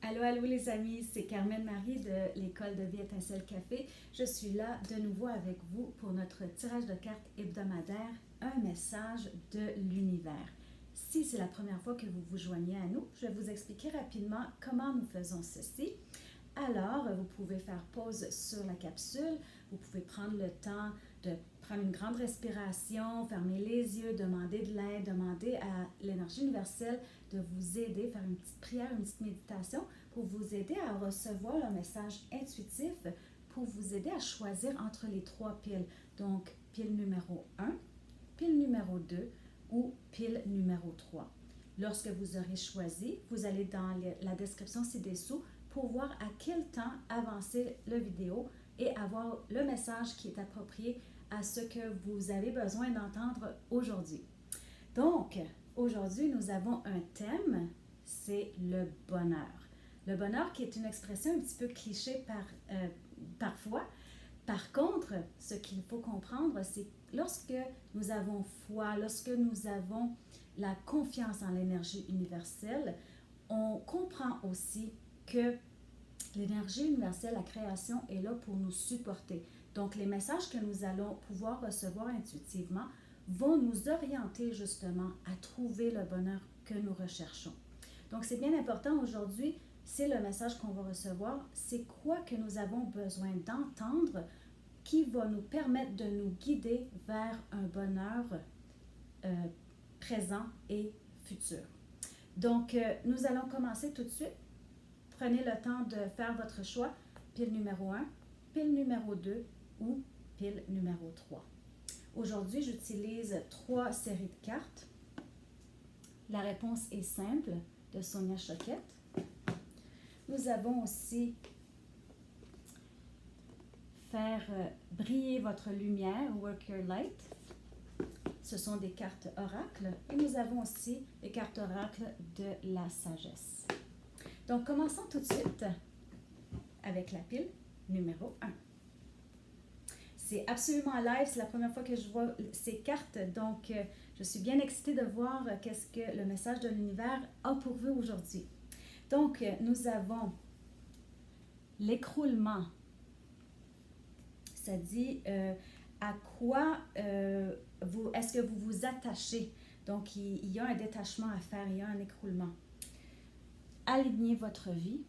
Allô, allô les amis, c'est Carmen Marie de l'école de vie Étincelle Café. Je suis là de nouveau avec vous pour notre tirage de cartes hebdomadaire, un message de l'univers. Si c'est la première fois que vous vous joignez à nous, je vais vous expliquer rapidement comment nous faisons ceci. Alors, vous pouvez faire pause sur la capsule, vous pouvez prendre le temps de prendre une grande respiration, fermer les yeux, demander de l'aide, demander à l'énergie universelle de vous aider, faire une petite prière, une petite méditation pour vous aider à recevoir le message intuitif, pour vous aider à choisir entre les trois piles. Donc, pile numéro 1, pile numéro 2 ou pile numéro 3. Lorsque vous aurez choisi, vous allez dans la description ci-dessous pour voir à quel temps avancer la vidéo et avoir le message qui est approprié à ce que vous avez besoin d'entendre aujourd'hui. Donc, aujourd'hui, nous avons un thème, c'est le bonheur. Le bonheur qui est une expression un petit peu cliché parfois. Par contre, ce qu'il faut comprendre, c'est lorsque nous avons foi, lorsque nous avons la confiance en l'énergie universelle, on comprend aussi que l'énergie universelle, la création, est là pour nous supporter. Donc, les messages que nous allons pouvoir recevoir intuitivement vont nous orienter justement à trouver le bonheur que nous recherchons. Donc, c'est bien important aujourd'hui, c'est le message qu'on va recevoir, c'est quoi que nous avons besoin d'entendre qui va nous permettre de nous guider vers un bonheur présent et futur. Donc, nous allons commencer tout de suite. Prenez le temps de faire votre choix, pile numéro 1, pile numéro 2 ou pile numéro 3. Aujourd'hui, j'utilise 3 séries de cartes. La réponse est simple, de Sonia Choquette. Nous avons aussi faire briller votre lumière, Work Your Light. Ce sont des cartes oracles. Et nous avons aussi les cartes oracles de la sagesse. Donc, commençons tout de suite avec la pile numéro 1. C'est absolument live, c'est la première fois que je vois ces cartes, donc je suis bien excitée de voir qu'est-ce que le message de l'univers a pour vous aujourd'hui. Donc, nous avons l'écroulement. Ça dit à quoi est-ce que vous vous attachez. Donc, il y a un détachement à faire, il y a un écroulement. Alignez votre vie.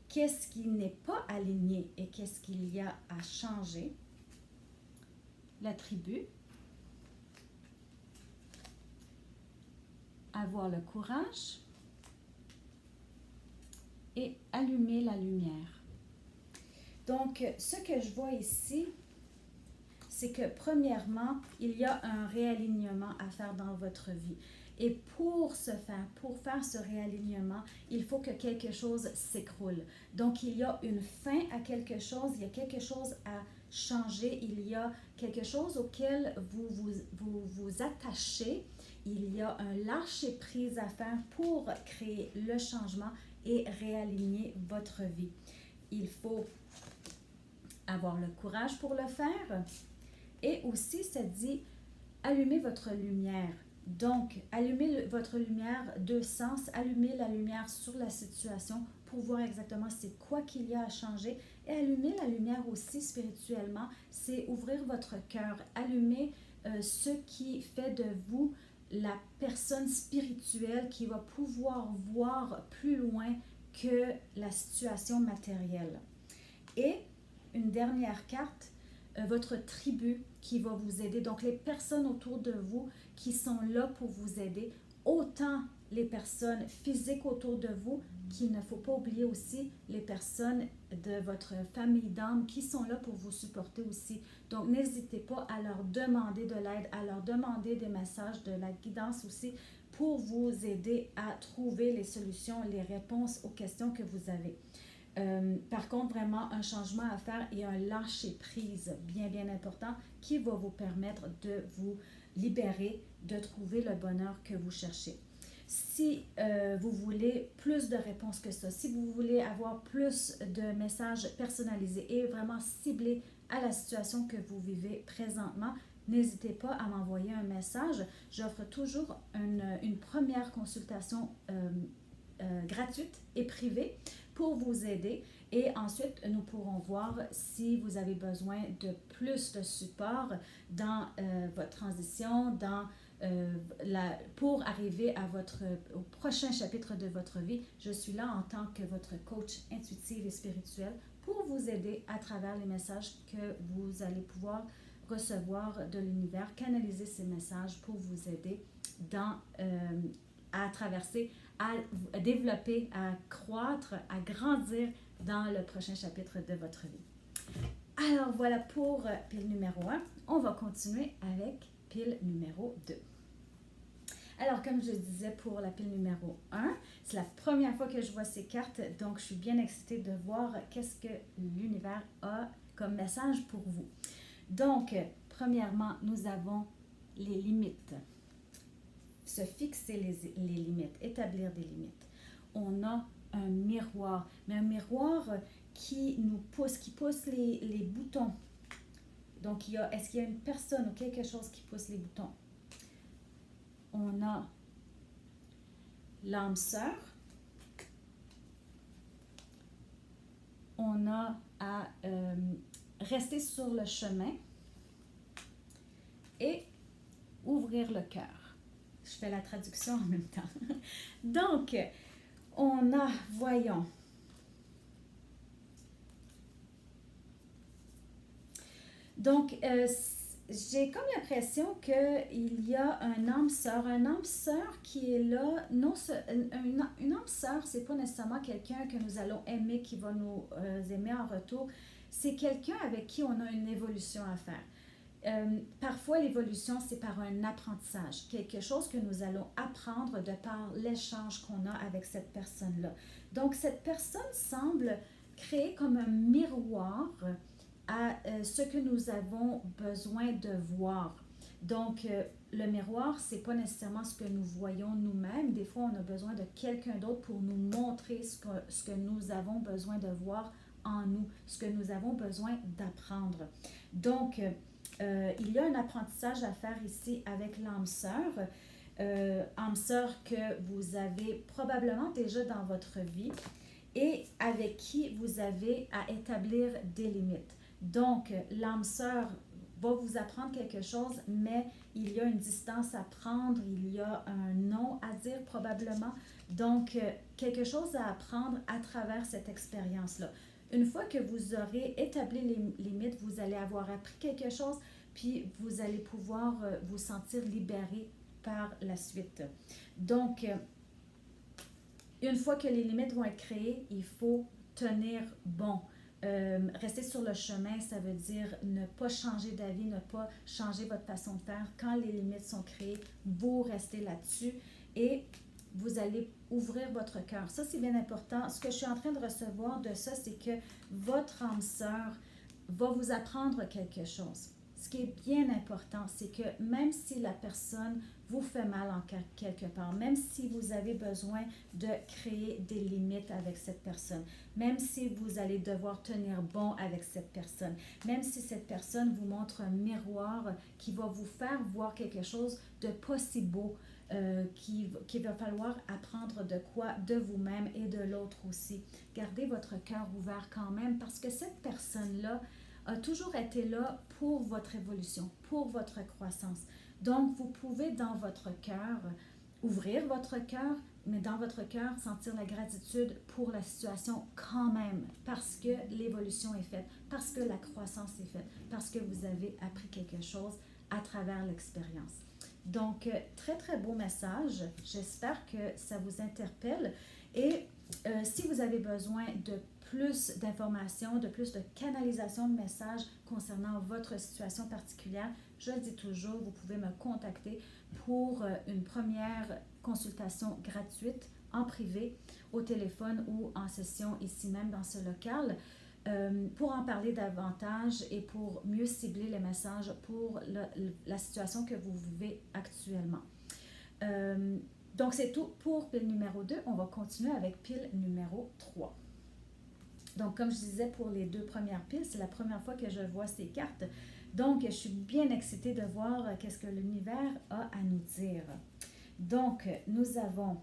Qu'est-ce qui n'est pas aligné et qu'est-ce qu'il y a à changer? La tribu. Avoir le courage. Et allumer la lumière. Donc, ce que je vois ici, c'est que premièrement, il y a un réalignement à faire dans votre vie. Et pour faire ce réalignement, il faut que quelque chose s'écroule. Donc, il y a une fin à quelque chose, il y a quelque chose à changer, il y a quelque chose auquel vous attachez. Il y a un lâcher-prise à faire pour créer le changement et réaligner votre vie. Il faut avoir le courage pour le faire. Et aussi, ça dit, allumez votre lumière. Donc, allumez votre lumière de sens, allumez la lumière sur la situation pour voir exactement c'est quoi qu'il y a à changer. Et allumer la lumière aussi spirituellement, c'est ouvrir votre cœur, allumer ce qui fait de vous la personne spirituelle qui va pouvoir voir plus loin que la situation matérielle. Et une dernière carte, votre tribu qui va vous aider. Donc, les personnes autour de vous qui sont là pour vous aider, autant les personnes physiques autour de vous, qu'il ne faut pas oublier aussi les personnes de votre famille d'âme qui sont là pour vous supporter aussi. Donc, n'hésitez pas à leur demander de l'aide, à leur demander des messages, de la guidance aussi, pour vous aider à trouver les solutions, les réponses aux questions que vous avez. Par contre, vraiment un changement à faire et un lâcher-prise bien important qui va vous permettre de vous libérer, de trouver le bonheur que vous cherchez. Si vous voulez plus de réponses que ça, si vous voulez avoir plus de messages personnalisés et vraiment ciblés à la situation que vous vivez présentement, n'hésitez pas à m'envoyer un message. J'offre toujours une première consultation gratuite et privée pour vous aider. Et ensuite, nous pourrons voir si vous avez besoin de plus de support dans votre transition, pour arriver au prochain chapitre de votre vie. Je suis là en tant que votre coach intuitive et spirituelle pour vous aider à travers les messages que vous allez pouvoir recevoir de l'univers, canaliser ces messages pour vous aider à traverser, à développer, à croître, à grandir dans le prochain chapitre de votre vie. Alors voilà pour pile numéro 1. On va continuer avec pile numéro 2. Alors, comme je disais pour la pile numéro 1, c'est la première fois que je vois ces cartes, donc je suis bien excitée de voir qu'est-ce que l'univers a comme message pour vous. Donc, premièrement, nous avons les limites. Se fixer les limites, établir des limites. On a un miroir, mais un miroir qui pousse les boutons. Donc, est-ce qu'il y a une personne ou quelque chose qui pousse les boutons? On a l'âme sœur. On a à rester sur le chemin et ouvrir le cœur. Je fais la traduction en même temps. Donc, on a, voyons, donc, j'ai comme l'impression qu'il y a un âme sœur qui est là. Non, une âme sœur, c'est pas nécessairement quelqu'un que nous allons aimer, qui va nous aimer en retour. C'est quelqu'un avec qui on a une évolution à faire. Parfois, l'évolution, c'est par un apprentissage, quelque chose que nous allons apprendre de par l'échange qu'on a avec cette personne-là. Donc, cette personne semble créer comme un miroir à ce que nous avons besoin de voir. Donc, le miroir, c'est pas nécessairement ce que nous voyons nous-mêmes. Des fois, on a besoin de quelqu'un d'autre pour nous montrer ce que nous avons besoin de voir en nous, ce que nous avons besoin d'apprendre. Donc, il y a un apprentissage à faire ici avec l'âme sœur. Âme sœur que vous avez probablement déjà dans votre vie et avec qui vous avez à établir des limites. Donc, l'âme sœur va vous apprendre quelque chose, mais il y a une distance à prendre, il y a un non à dire probablement. Donc, quelque chose à apprendre à travers cette expérience-là. Une fois que vous aurez établi les limites, vous allez avoir appris quelque chose, puis vous allez pouvoir vous sentir libéré par la suite. Donc, une fois que les limites vont être créées, il faut tenir bon. Rester sur le chemin, ça veut dire ne pas changer d'avis, ne pas changer votre façon de faire. Quand les limites sont créées, vous restez là-dessus et vous allez ouvrir votre cœur. Ça, c'est bien important. Ce que je suis en train de recevoir de ça, c'est que votre âme sœur va vous apprendre quelque chose. Ce qui est bien important, c'est que même si la personne vous fait mal en quelque part, même si vous avez besoin de créer des limites avec cette personne, même si vous allez devoir tenir bon avec cette personne, même si cette personne vous montre un miroir qui va vous faire voir quelque chose de pas si beau, qu'il va falloir apprendre de quoi de vous-même et de l'autre aussi. Gardez votre cœur ouvert quand même parce que cette personne-là a toujours été là pour votre évolution, pour votre croissance. Donc, vous pouvez dans votre cœur ouvrir votre cœur, mais dans votre cœur sentir la gratitude pour la situation quand même, parce que l'évolution est faite, parce que la croissance est faite, parce que vous avez appris quelque chose à travers l'expérience. Donc, très, très beau message. J'espère que ça vous interpelle. Et si vous avez besoin de plus d'informations, de plus de canalisation de messages concernant votre situation particulière, je le dis toujours, vous pouvez me contacter pour une première consultation gratuite en privé, au téléphone ou en session ici même dans ce local. Pour en parler davantage et pour mieux cibler les messages pour la situation que vous vivez actuellement. Donc, c'est tout pour pile numéro 2. On va continuer avec pile numéro 3. Donc, comme je disais pour les 2 premières piles, c'est la première fois que je vois ces cartes. Donc, je suis bien excitée de voir qu'est-ce que l'univers a à nous dire. Donc, nous avons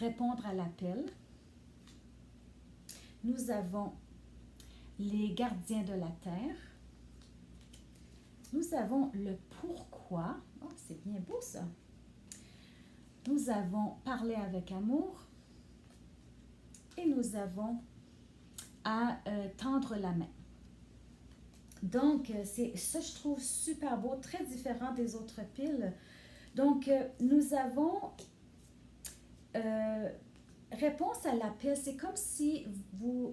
répondre à l'appel. Nous avons les gardiens de la terre. Nous avons le pourquoi. Oh, c'est bien beau ça. Nous avons parler avec amour. Et nous avons à tendre la main. Donc, c'est ça, je trouve super beau, très différent des autres piles. Donc, nous avons réponse à l'appel. C'est comme si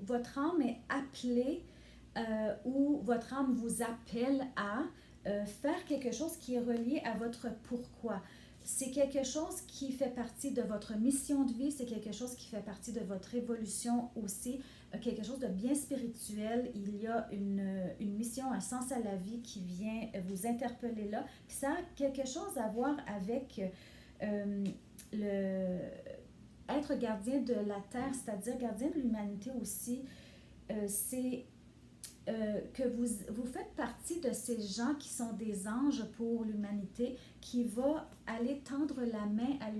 votre âme est appelée ou votre âme vous appelle à faire quelque chose qui est relié à votre pourquoi. C'est quelque chose qui fait partie de votre mission de vie, c'est quelque chose qui fait partie de votre évolution aussi, quelque chose de bien spirituel. Il y a une mission, un sens à la vie qui vient vous interpeller là. Puis ça a quelque chose à voir avec être gardien de la terre, c'est-à-dire gardien de l'humanité aussi. C'est que vous faites partie de ces gens qui sont des anges pour l'humanité, qui va aller tendre la main à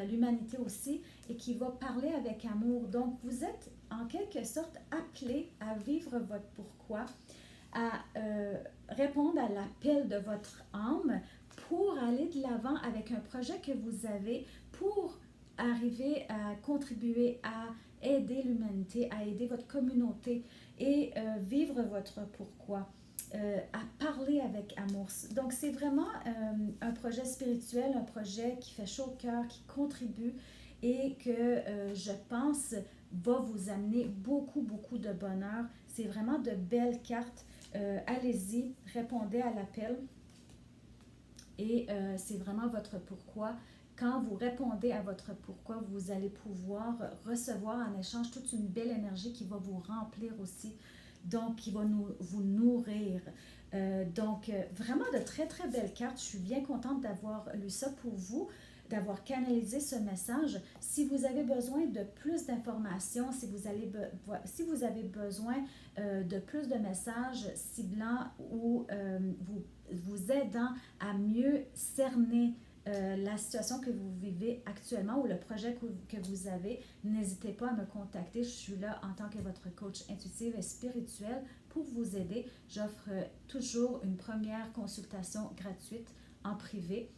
l'humanité aussi et qui va parler avec amour. Donc, vous êtes en quelque sorte appelé à vivre votre pourquoi, à répondre à l'appel de votre âme pour aller de l'avant avec un projet que vous avez pour arriver à contribuer à aider l'humanité, à aider votre communauté et vivre votre pourquoi, à parler avec amour. Donc, c'est vraiment un projet spirituel, un projet qui fait chaud au cœur, qui contribue et que je pense va vous amener beaucoup, beaucoup de bonheur. C'est vraiment de belles cartes. Allez-y, répondez à l'appel et c'est vraiment votre pourquoi. Quand vous répondez à votre pourquoi, vous allez pouvoir recevoir en échange toute une belle énergie qui va vous remplir aussi, donc qui va vous nourrir. Donc, vraiment de très, très belles cartes. Je suis bien contente d'avoir lu ça pour vous, d'avoir canalisé ce message. Si vous avez besoin de plus d'informations, si vous avez besoin de plus de messages ciblant ou vous aidant à mieux cerner la situation que vous vivez actuellement ou le projet que vous avez, n'hésitez pas à me contacter. Je suis là en tant que votre coach intuitive et spirituelle pour vous aider. J'offre toujours une première consultation gratuite en privé,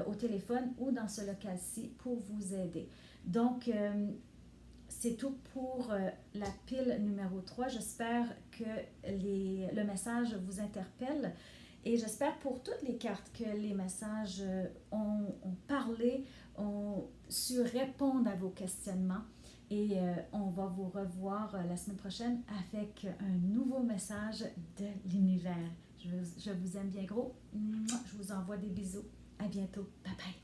au téléphone ou dans ce local-ci pour vous aider. Donc, c'est tout pour la pile numéro 3. J'espère que le message vous interpelle. Et j'espère pour toutes les cartes que les messages ont parlé, ont su répondre à vos questionnements. Et on va vous revoir la semaine prochaine avec un nouveau message de l'univers. Je vous aime bien gros. Je vous envoie des bisous. À bientôt. Bye bye.